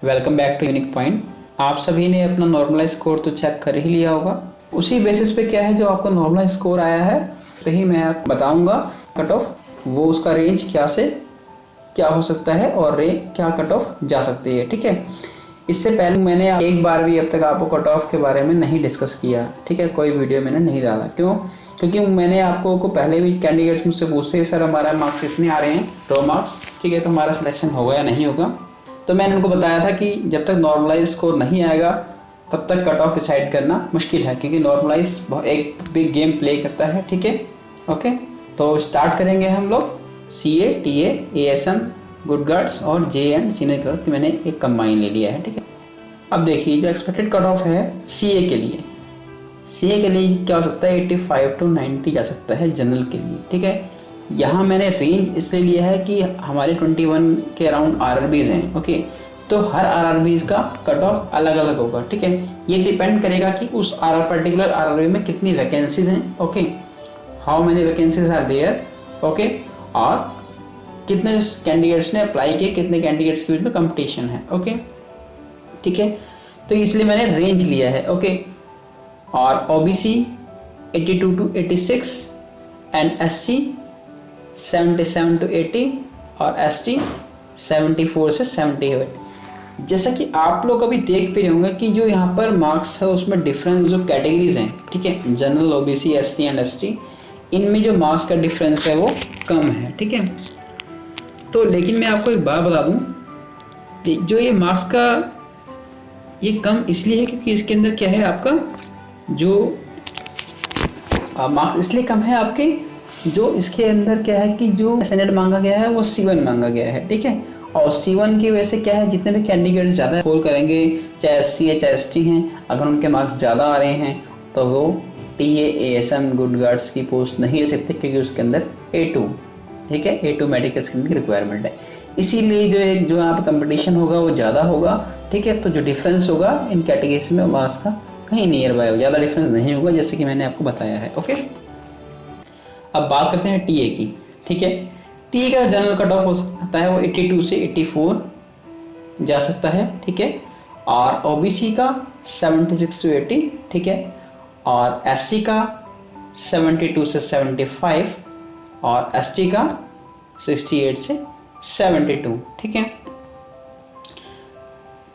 Welcome back to unique point. आप सभी ने अपना नॉर्मलाइज स्कोर तो चेक कर ही लिया होगा। उसी बेसिस पे क्या है जो आपका नॉर्मलाइज स्कोर आया है पे ही मैं आपको बताऊंगा कट ऑफ वो उसका रेंज क्या से क्या हो सकता है और क्या कट ऑफ जा सकती है। ठीक है, इससे पहले मैंने एक बार भी अब तक आपको कट ऑफ के बारे में नहीं डिस्कस किया। ठीक है, कोई वीडियो मैंने नहीं डाला। क्यों? क्योंकि मैंने आपको पहले भी कैंडिडेट्स मुझसे पूछते हैं सर हमारा मार्क्स इतने आ रहे हैं रो मार्क्स, ठीक है, तो हमारा सिलेक्शन होगा या नहीं होगा। तो मैंने उनको बताया था कि जब तक नॉर्मलाइज स्कोर नहीं आएगा तब तक कट ऑफ डिसाइड करना मुश्किल है, क्योंकि नॉर्मलाइज एक बिग गेम प्ले करता है। ठीक है, ओके, तो स्टार्ट करेंगे हम लोग। CA, TA, ASM, good guards और J एंड सीनियर क्लर्क मैंने एक कंबाइन ले लिया है। ठीक है, अब देखिए जो एक्सपेक्टेड कट ऑफ है CA के लिए, CA के लिए क्या हो सकता है 85 to 90 जा सकता है जनरल के लिए। ठीक है, यहाँ मैंने रेंज इसलिए लिया है कि हमारे 21 के अराउंड RRBs हैं। ओके, तो हर RRBs का कट ऑफ अलग अलग होगा। ठीक है, ये डिपेंड करेगा कि उस पर्टिकुलर RRB में कितनी वैकेंसीज हैं। Okay, how many vacancies are there. Okay, और कितने कैंडिडेट्स ने अप्लाई किए, कितने कैंडिडेट्स के बीच में कंपटीशन है। ओके, ठीक है, तो इसलिए मैंने रेंज लिया है। ओके, और OBC 82 to 86 and SC 77 to 80 और ST 74 से 78। जैसा कि आप लोग अभी देख भी रहे होंगे कि जो यहाँ पर मार्क्स है उसमें डिफरेंस जो कैटेगरीज हैं, ठीक है, general, OBC, SC and ST, इनमें जो मार्क्स का डिफरेंस है वो कम है। ठीक है, तो लेकिन मैं आपको एक बात बता दूं, जो ये मार्क्स का ये कम इसलिए है क्योंकि इसके अंदर क्या है, आपका जो मार्क्स इसलिए कम है आपके, जो इसके अंदर क्या है कि जो स्टैंडर्ड मांगा गया है वो C1 मांगा गया है। ठीक है, और C1 की वजह से क्या है, जितने भी कैंडिडेट्स ज़्यादा स्कोर करेंगे, चाहे SC है चाहे ST हैं, अगर उनके मार्क्स ज़्यादा आ रहे हैं तो वो TA, ASM, गुड गार्ड्स की पोस्ट नहीं ले सकते, क्योंकि उसके अंदर A2, ठीक है, A2 मेडिकल स्किल की रिक्वायरमेंट है। इसीलिए जो यहाँ पर कंपटीशन होगा वो ज़्यादा होगा। ठीक है, तो जो डिफरेंस होगा इन कैटेगरीज में मार्क्स का कहीं नियर बाय हो, ज़्यादा डिफरेंस नहीं होगा, जैसे कि मैंने आपको बताया है। ओके, अब बात करते हैं TA की। ठीक है, TA का जनरल कट ऑफ हो सकता है वो 82 से 84 जा सकता है। ठीक है, और OBC का 76 to 80, ठीक है, और SC का 72 से 75 और ST का 68 से 72। ठीक है,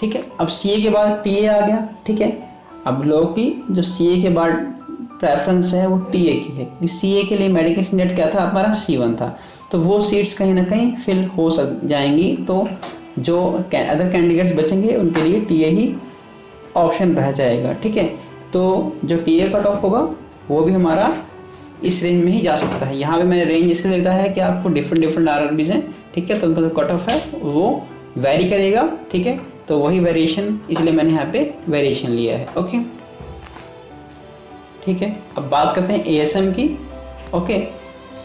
ठीक है, अब CA के बाद TA आ गया। ठीक है, अब लोग की जो CA के बाद प्रेफरेंस है वो TA की है, क्योंकि CA के लिए मेडिकल स्टैंडर्ड क्या था, हमारा C1 था, तो वो सीट्स कहीं ना कहीं फिल हो जाएंगी, तो जो अदर कैंडिडेट्स बचेंगे उनके लिए TA ही ऑप्शन रह जाएगा। ठीक है, तो जो TA कट ऑफ होगा वो भी हमारा इस रेंज में ही जा सकता है। यहाँ पे मैंने रेंज इसलिए लिखा है कि आपको डिफरेंट RRBs हैं। ठीक है, तो उनका जो कट ऑफ है वो वेरी करेगा। ठीक है, तो वही वेरिएशन, इसलिए मैंने यहाँ पे वेरिएशन लिया है। ओके, ठीक है, अब बात करते हैं ASM की। ओके,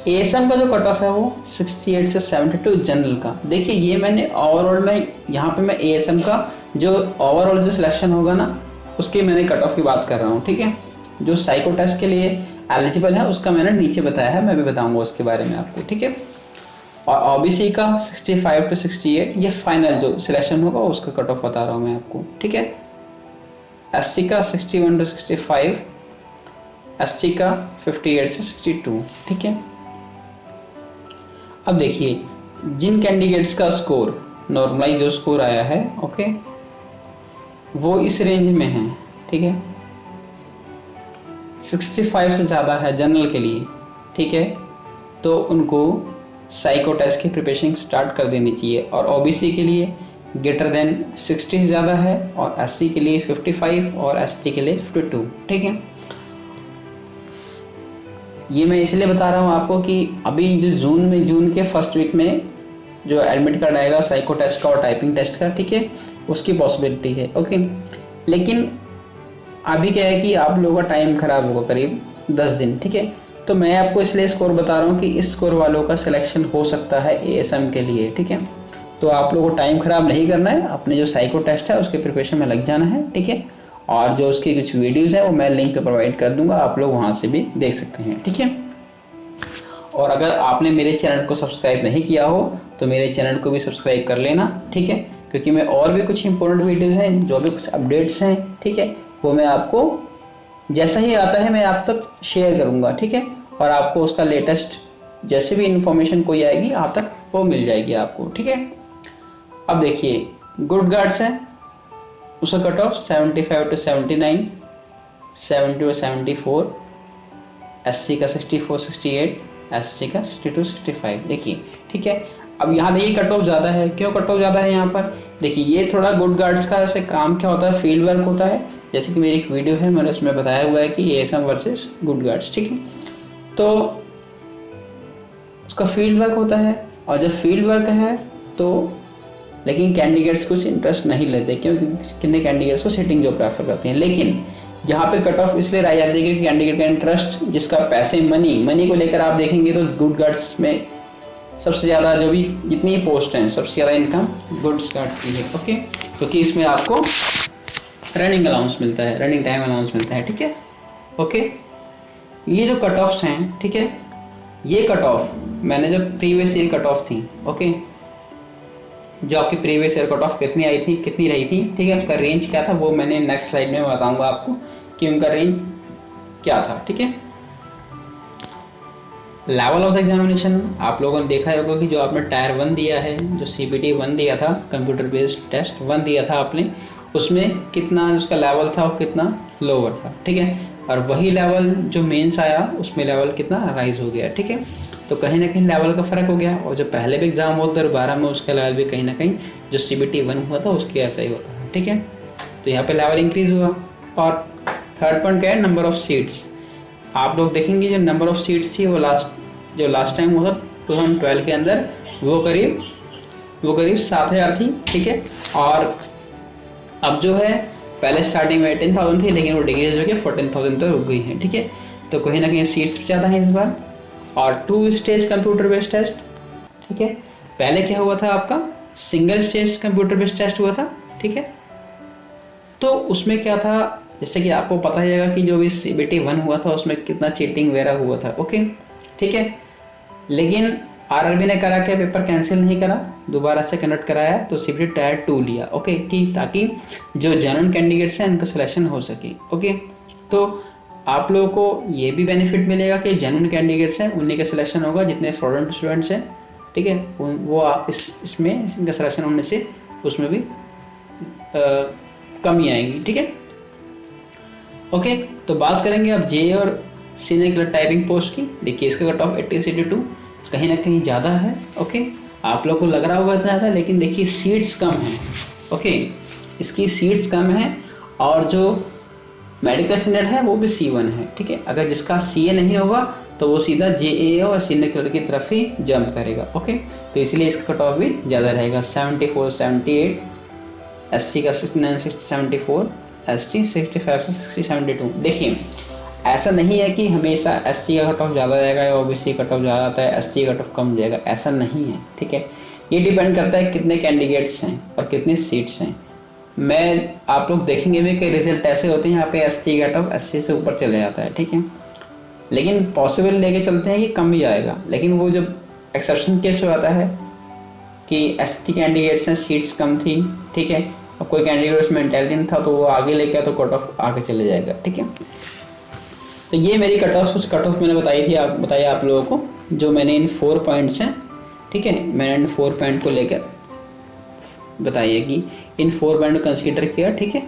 ASM का जो कट ऑफ है वो 68 से 72 जनरल का। देखिए ये मैंने ओवरऑल में यहाँ पे मैं ASM का जो ओवरऑल जो सिलेक्शन होगा ना उसकी मैंने कट ऑफ की बात कर रहा हूँ। ठीक है, जो साइको टेस्ट के लिए एलिजिबल है उसका मैंने नीचे बताया है, मैं भी बताऊंगा उसके बारे में आपको। ठीक है, और OBC का 65 to 68 ये फाइनल जो सिलेक्शन होगा उसका कट ऑफ बता रहा हूँ मैं आपको। ठीक है, SC का 61 to 65, ST का 58 से 62। ठीक है, अब देखिए जिन कैंडिडेट्स का स्कोर नॉर्मलाइज जो स्कोर आया है, ओके, वो इस रेंज में है। ठीक है, 65 से ज़्यादा है जनरल के लिए। ठीक है, तो उनको साइको टेस्ट की प्रिपरेशन स्टार्ट कर देनी चाहिए। और OBC के लिए ग्रेटर देन 60 से ज़्यादा है, और SC के लिए 55 और ST के लिए 52। ठीक है, ये मैं इसलिए बता रहा हूँ आपको कि अभी जो जून के फर्स्ट वीक में जो एडमिट कार्ड आएगा साइको टेस्ट का और टाइपिंग टेस्ट का, ठीक है, उसकी पॉसिबिलिटी है। ओके, लेकिन अभी क्या है कि आप लोगों का टाइम खराब होगा करीब 10 दिन। ठीक है, तो मैं आपको इसलिए स्कोर बता रहा हूँ कि इस स्कोर वालों का सिलेक्शन हो सकता है ASM के लिए। ठीक है, तो आप लोगों को टाइम खराब नहीं करना है, अपने जो साइको टेस्ट है उसके प्रिपरेशन में लग जाना है। ठीक है, और जो उसकी कुछ वीडियोज़ हैं वो मैं लिंक पे प्रोवाइड कर दूंगा, आप लोग वहाँ से भी देख सकते हैं। ठीक है, और अगर आपने मेरे चैनल को सब्सक्राइब नहीं किया हो तो मेरे चैनल को भी सब्सक्राइब कर लेना। ठीक है, क्योंकि मैं और भी कुछ इंपॉर्टेंट वीडियोज़ हैं, जो भी कुछ अपडेट्स हैं, ठीक है, वो मैं आपको जैसा ही आता है मैं आप तक शेयर करूँगा, ठीक है। और आपको उसका लेटेस्ट जैसे भी इंफॉर्मेशन कोई आएगी आप तक वो मिल जाएगी आपको, ठीक है। अब देखिए गुड गार्ड्स है, उसका cut off 75 to 79, 70 to 74, SC का 64 68, ST का 62 65। देखिए ठीक है। अब यहाँ देखिए कट ऑफ ज़्यादा है, क्यों कट ऑफ ज़्यादा है यहाँ पर? देखिए ये थोड़ा गुड गार्ड्स का ऐसे काम क्या होता है, फील्ड वर्क होता है। जैसे कि मेरी एक वीडियो है, मैंने उसमें बताया हुआ है कि ASM वर्सेस गुड गार्ड्स, ठीक है। तो उसका फील्ड वर्क होता है, और जब फील्ड वर्क है तो लेकिन कैंडिडेट्स कुछ इंटरेस्ट नहीं लेते, क्योंकि कितने कैंडिडेट्स को सिटिंग जॉब प्रेफर करते हैं। लेकिन यहाँ पे कट ऑफ इसलिए रह जाती है क्योंकि कैंडिडेट का इंटरेस्ट, जिसका पैसे मनी को लेकर आप देखेंगे तो गुड गार्ड्स में सबसे ज़्यादा जो भी जितनी पोस्ट हैं सबसे ज़्यादा इनकम गुड्स गार्ड की है, ओके। क्योंकि इसमें आपको रनिंग अलाउंस मिलता है, रनिंग टाइम अलाउंस मिलता है, ठीक है, ओके। ये जो कट ऑफ्स हैं, ठीक है, ये कट ऑफ मैंने जो प्रीवियस ईयर कट ऑफ थी, ओके, जो आपकी प्रीवियस ईयर कट ऑफ कितनी आई थी, कितनी रही थी, ठीक है, उसका रेंज क्या था वो मैंने नेक्स्ट स्लाइड में बताऊंगा आपको कि उनका रेंज क्या था, ठीक है। लेवल ऑफ द एग्जामिनेशन आप लोगों ने देखा होगा कि जो आपने टायर 1 दिया है, जो CBT 1 दिया था, कंप्यूटर बेस्ड टेस्ट 1 दिया था आपने, उसमें कितना उसका लेवल था और कितना लोअर था, ठीक है। और वही लेवल जो मेंस आया उसमें लेवल कितना राइज हो गया, ठीक है। तो कहीं ना कहीं लेवल का फ़र्क हो गया, और जो पहले भी एग्ज़ाम होता है 12 में उसका लेवल भी कहीं ना कहीं जो CBT 1 हुआ था उसके ऐसा ही होता है, ठीक है। तो यहाँ पे लेवल इंक्रीज़ हुआ। और थर्ड पॉइंट क्या है, नंबर ऑफ़ सीट्स। आप लोग देखेंगे जो नंबर ऑफ़ सीट्स थी वो लास्ट टाइम हुआ 2012 के अंदर वो करीब 7,000 थी, ठीक है। और अब जो है पहले स्टार्टिंग में 18,000 थी, लेकिन वो डिग्री जो कि 14,000 तक रुक गई है, ठीक है। तो कहीं ना कहीं सीट्स ज़्यादा हैं इस बार। और 2 स्टेज कंप्यूटर बेस्ड टेस्ट, ठीक है। पहले क्या हुआ था आपका, single stage computer based test हुआ था, ठीक है। तो उसमें क्या था, जैसे कि आपको पता ही होगा कि जो भी CBT 1 हुआ था उसमें कितना चीटिंग वगैरह हुआ था, ओके, ठीक है। लेकिन RRB ने करा क्या, पेपर कैंसिल नहीं करा, दोबारा से कंडक्ट कराया, तो CBT टायर 2 लिया, ओके, ठीक, ताकि जो जेन्युइन कैंडिडेट्स हैं उनका सिलेक्शन हो सके, ओके। तो आप लोगों को ये भी बेनिफिट मिलेगा कि जेन्युइन कैंडिडेट्स हैं उन्हीं का सिलेक्शन होगा, जितने फ्रॉडलेंट स्टूडेंट्स हैं, ठीक है, वो आप इसमें इनका सिलेक्शन होने से उसमें भी कमी आएगी, ठीक है, ओके। तो बात करेंगे अब जे और सीनियर टाइपिंग पोस्ट की। देखिए इसका कट ऑफ 80 से 82 कहीं ना कहीं ज़्यादा है, ओके। आप लोग को लग रहा होगा ज़्यादा, लेकिन देखिए सीट्स कम हैं, ओके, इसकी सीट्स कम हैं। और जो मेडिकल स्टैंडर्ड है वो भी C1 है, ठीक है। अगर जिसका CA नहीं होगा तो वो सीधा JAA और सीनियर क्लर्क की तरफ ही जंप करेगा, ओके। तो इसलिए इसका कट ऑफ भी ज़्यादा रहेगा, 74 78, SC का 69 74, ST 65 से 60 72। देखिए ऐसा नहीं है कि हमेशा SC का कट ऑफ ज़्यादा जाएगा या OBC का कट ऑफ ज़्यादा आता है ST का कट ऑफ कम जाएगा, ऐसा नहीं है, ठीक है। ये डिपेंड करता है कितने कैंडिडेट्स हैं और कितनी सीट्स हैं। मैं आप लोग देखेंगे भी कि रिजल्ट ऐसे होते हैं यहाँ पे ST कट ऑफ SC से ऊपर चले जाता है, ठीक है। लेकिन पॉसिबल लेके चलते हैं कि कम भी आएगा, लेकिन वो जब एक्सेप्शन केस हो जाता है कि ST कैंडिडेट्स हैं, सीट्स कम थी, ठीक है, और कोई कैंडिडेट उसमें इंटेलिजेंट था तो वो आगे लेके तो कट ऑफ आगे चले जाएगा, ठीक है। तो ये मेरी कट ऑफ मैंने बताई आप लोगों को, जो मैंने इन 4 पॉइंट्स हैं, ठीक है, मैंने इन 4 पॉइंट को लेकर बताइए कि इन 4 पॉइंट को कंसीडर किया, ठीक है।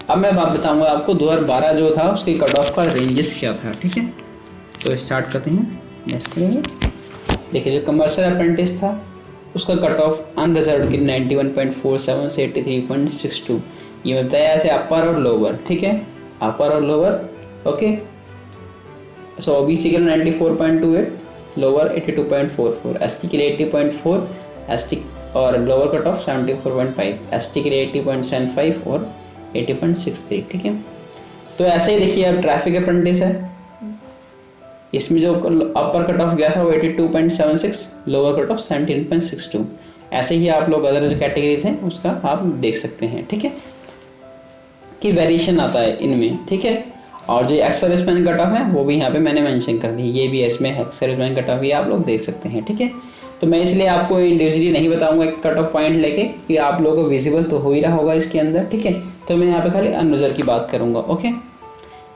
अब मैं बात बताऊंगा आपको 2012 जो था उसकी कट ऑफ का रेंजेस क्या था, ठीक है। तो स्टार्ट करते हैं, नेक्स्ट करेंगे। देखिए जो कमर्शियल अप्रेंटिस था उसका कट ऑफ अनरिजर्व की 91.47 से 83.62, ये बताया ऐसे अपर और लोअर, ठीक है, अपर और लोअर, ओके। सो OBC के लिए 94.28, लोअर 82.44, SC के लिए 80.4, ST और लोअर कट ऑफ 74.5, ST के लिए 80.75 और 80.63, ठीक है। तो ऐसे ही देखिए अब ट्रैफिक अप्रेंटिस है, इसमें जो अपर कट ऑफ गया था वो 82.76, लोअर कट ऑफ 17.62। ऐसे ही आप लोग अदर जो कैटेगरीज हैं उसका आप देख सकते हैं, ठीक है, कि वेरिएशन आता है इनमें, ठीक है। और जो एक्स सर्विसमैन कट ऑफ है वो भी यहाँ पे मैंने मेंशन कर दी, ये भी इसमें एक्स सर्विसमैन कट ऑफ ही आप लोग देख सकते हैं, ठीक है। तो मैं इसलिए आपको इंडिविजुअली नहीं बताऊंगा कट ऑफ पॉइंट लेके कि आप लोगों को विजिबल तो हो ही रहा होगा इसके अंदर, ठीक है। तो मैं यहाँ पे खाली अनरिजर्व की बात करूंगा। ओके,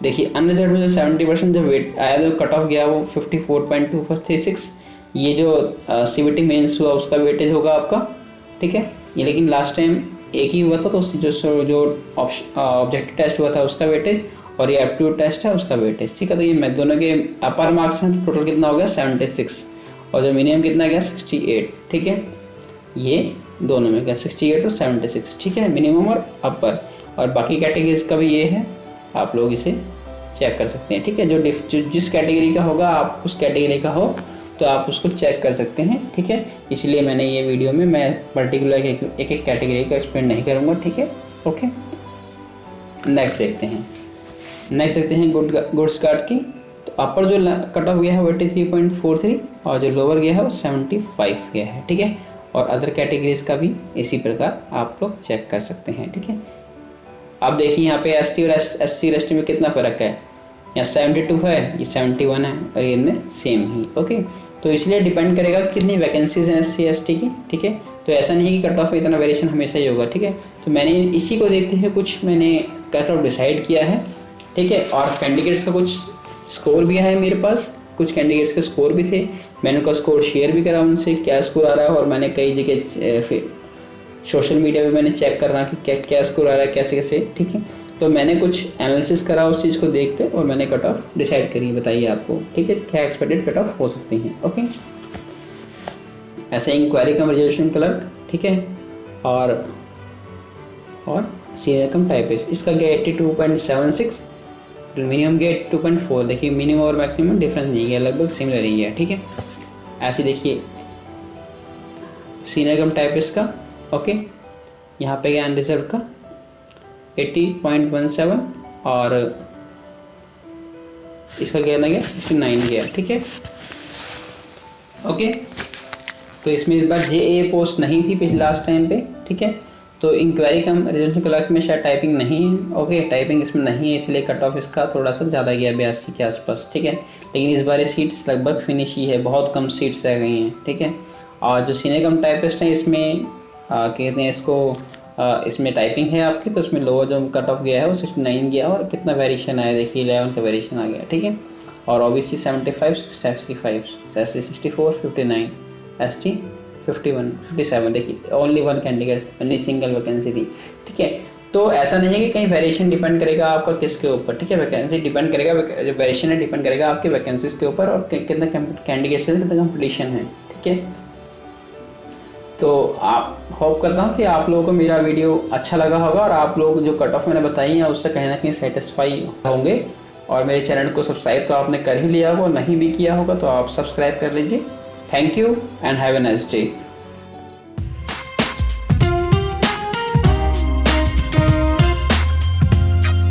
देखिए अनरिजर्व में जो 70% जो वेट आया, जो कट ऑफ गया वो 54.2436, ये जो CBT मेंस हुआ उसका वेटेज होगा आपका, ठीक है। ये लेकिन लास्ट टाइम एक ही हुआ था, तो उससे जो ऑब्जेक्टिव टेस्ट हुआ था उसका वेटेज, और ये एप्टीट्यूड टेस्ट है उसका वेटेज, ठीक है। तो ये मैं दोनों के अपर मार्क्स हैं, तो टोटल कितना हो गया 76, और जो मिनिमम कितना गया 68, ठीक है। ये दोनों में गया 68 और 76, ठीक है, मिनिमम और अपर। और बाकी कैटेगरीज का भी ये है, आप लोग इसे चेक कर सकते हैं, ठीक है। जो जिस कैटेगरी का होगा, आप उस कैटेगरी का हो तो आप उसको चेक कर सकते हैं, ठीक है। इसलिए मैंने ये वीडियो में मैं पर्टिकुलर एक एक कैटेगरी का एक्सप्लेन नहीं करूँगा, ठीक है। ओके, नेक्स्ट देखते हैं गुड्स कार्ड की। तो अपर जो कट ऑफ गया है वो 83.43, और जो लोअर गया है वो 75 गया है, ठीक है। और अदर कैटेगरीज का भी इसी प्रकार आप लोग चेक कर सकते हैं, ठीक है। अब देखिए यहाँ पे ST और SC ST में कितना फ़र्क है, यहाँ 72 है, ये 71 है, और ये इनमें सेम ही। ओके, तो इसलिए डिपेंड करेगा कितनी वैकेंसीज हैं SC ST की, ठीक है। तो ऐसा नहीं है कि कट ऑफ में इतना वेरिएशन हमेशा ही होगा, ठीक है। तो मैंने इसी को देखते हुए कुछ मैंने कट ऑफ डिसाइड किया है, ठीक है। और कैंडिडेट्स का कुछ स्कोर भी है मेरे पास, कुछ कैंडिडेट्स के स्कोर भी थे, मैंने उनका स्कोर शेयर भी करा उनसे, क्या स्कोर आ रहा है। और मैंने कई जगह सोशल मीडिया पे मैंने चेक कर रहा कि क्या स्कोर आ रहा है, कैसे, ठीक है। तो मैंने कुछ एनालिसिस करा उस चीज़ को देखते, और मैंने कट ऑफ डिसाइड करी, बताइए आपको, ठीक है, क्या एक्सपेक्टेड कट ऑफ हो सकती हैं। ओके, ऐसे इंक्वायरी कम रिजर्वेशन क्लर्क, ठीक है, और सीनियर कम टाइपिस्ट, इसका गया 82.76, मिनिमम गया 2.4। देखिए मिनिमम और मैक्सिमम डिफरेंस नहीं गया, लगभग सिमिलर ही है, ठीक है। ऐसे देखिए सीनियर कम टाइपिस्ट का, ओके, यहाँ पे गया अनरिजर्व का 80.17, और इसका गया 69 गया, ठीक है। ओके, तो इसमें इस बार JA पोस्ट नहीं थी पिछले लास्ट टाइम पे, ठीक है। तो इंक्वायरी कम रिजर्वेशन क्लर्क में शायद टाइपिंग नहीं है, ओके, टाइपिंग इसमें नहीं है, इसलिए कट ऑफ इसका थोड़ा सा ज़्यादा गया 82 के आसपास, ठीक है। लेकिन इस बार ये सीट्स लगभग फिनिश ही है, बहुत कम सीट्स रह गई हैं, ठीक है। और जो सीनियर कम टाइपिस्ट हैं इसमें कहते हैं इसको, इसमें टाइपिंग है आपकी, तो उसमें लोअर जो कट ऑफ गया है वो 69 गया, और कितना वेरिएशन आया देखिए 11 का वेरिएशन आ गया, ठीक है। और OBC 75, 65, SC 64, 59, ST 51, 57, देखिए only one candidate, only single vacancy थी, ठीक है। तो ऐसा नहीं है कि कहीं वेरिएशन डिपेंड करेगा आपका किसके ऊपर, ठीक है। वैकेंसी डिपेंड करेगा, जो वेरिएशन है डिपेंड करेगा आपके वैकेंसीज के ऊपर, और कितना कैंडिडेट्स है, कितना कंपटीशन है, ठीक है। तो आप होप करता हूँ कि आप लोगों को मेरा वीडियो अच्छा लगा होगा, और आप लोग जो कट ऑफ मैंने बताई हैं उससे कहीं ना कहीं सेटिस्फाई होंगे। और मेरे चैनल को सब्सक्राइब तो आपने कर ही लिया होगा, नहीं भी किया होगा तो आप सब्सक्राइब कर लीजिए। Thank you and have a nice day.